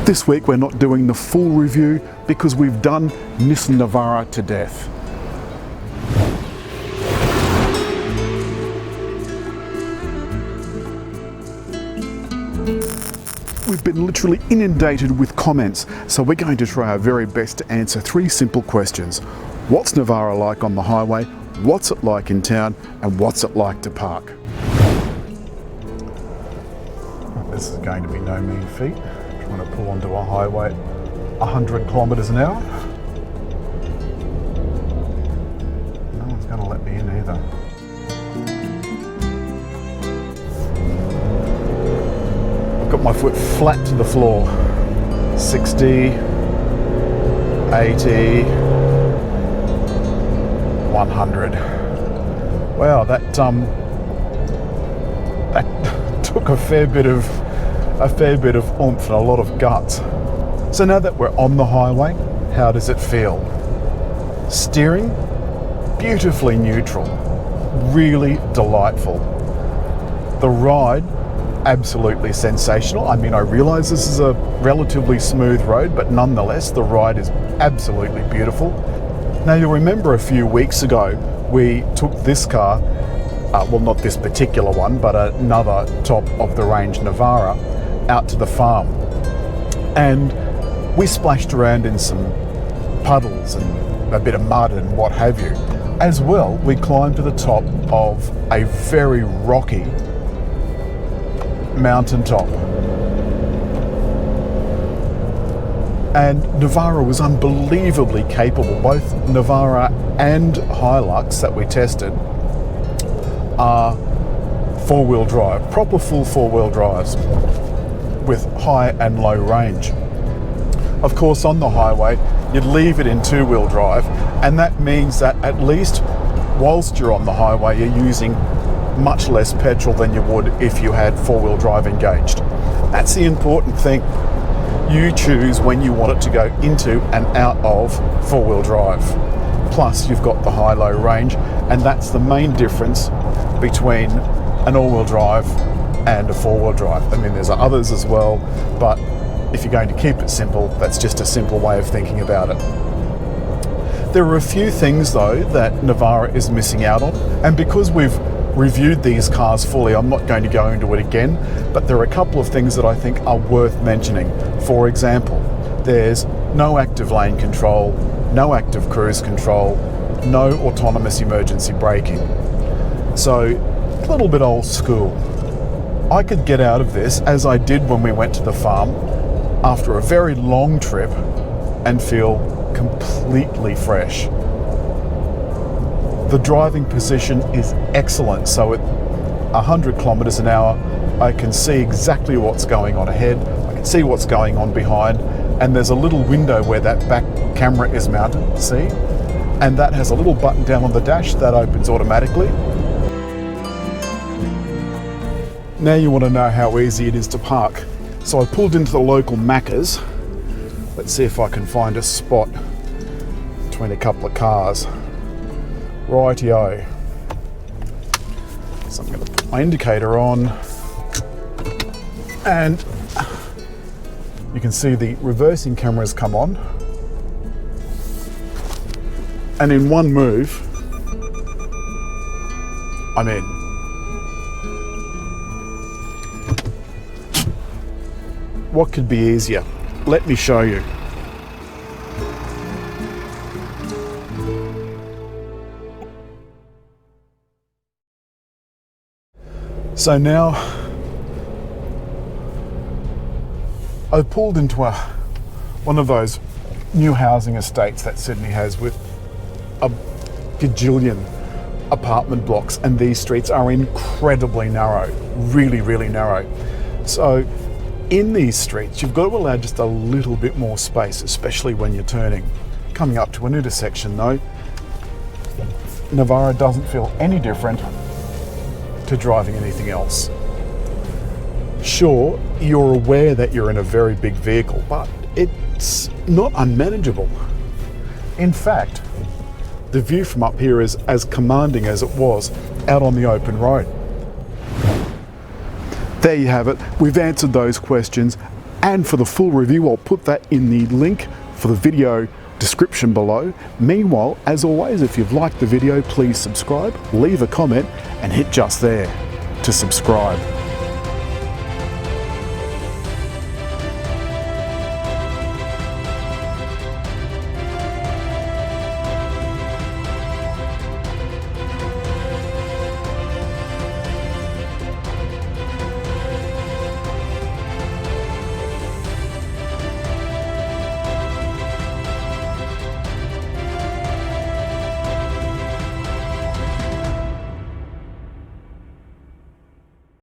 This week we're not doing the full review because we've done Nissan Navara to death. We've been literally inundated with comments, so we're going to try our very best to answer three simple questions. What's Navara like on the highway? What's it like in town? And what's it like to park? This is going to be no mean feat. Trying to pull onto a highway at 100 kilometres an hour. No one's going to let me in either. I've got my foot flat to the floor. 60, 80, 100. Wow, that took a fair bit of oomph and a lot of guts. So now that we're on the highway, how does it feel? Steering, beautifully neutral, really delightful. The ride, absolutely sensational. I mean, I realise this is a relatively smooth road, but nonetheless, the ride is absolutely beautiful. Now, you'll remember a few weeks ago, we took this car, well, not this particular one, but another top of the range Navara, out to the farm. And we splashed around in some puddles and a bit of mud and what have you. As well, we climbed to the top of a very rocky mountaintop. And Navara was unbelievably capable. Both Navara and Hilux that we tested are four-wheel drive, proper full four-wheel drives with high and low range. Of course, on the highway, you'd leave it in two-wheel drive, and that means that at least whilst you're on the highway, you're using much less petrol than you would if you had four-wheel drive engaged. That's the important thing. You choose when you want it to go into and out of four-wheel drive. Plus, you've got the high-low range, and that's the main difference between an all-wheel drive and a four-wheel drive. I mean, there's others as well, but if you're going to keep it simple, that's just a simple way of thinking about it. There are a few things, though, that Navara is missing out on, and because we've reviewed these cars fully, I'm not going to go into it again, but there are a couple of things that I think are worth mentioning. For example, there's no active lane control, no active cruise control, no autonomous emergency braking. So, a little bit old school. I could get out of this, as I did when we went to the farm, after a very long trip and feel completely fresh. The driving position is excellent, so at 100 kilometres an hour, I can see exactly what's going on ahead, I can see what's going on behind, and there's a little window where that back camera is mounted, see? And that has a little button down on the dash that opens automatically. Now you want to know how easy it is to park. So I pulled into the local Macca's. Let's see if I can find a spot between a couple of cars. Rightio. So I'm going to put my indicator on, and you can see the reversing cameras come on. And in one move, I'm in. What could be easier? Let me show you. So now I've pulled into one of those new housing estates that Sydney has with a gajillion apartment blocks, and these streets are incredibly narrow, really, really narrow. So in these streets, you've got to allow just a little bit more space, especially when you're turning. Coming up to an intersection though, Navara doesn't feel any different to driving anything else. Sure, you're aware that you're in a very big vehicle, but it's not unmanageable. In fact, the view from up here is as commanding as it was out on the open road. There you have it. We've answered those questions And for the full review, I'll put that in the link for the video description below. Meanwhile, as always, if you've liked the video, please subscribe, leave a comment, and hit just there to subscribe.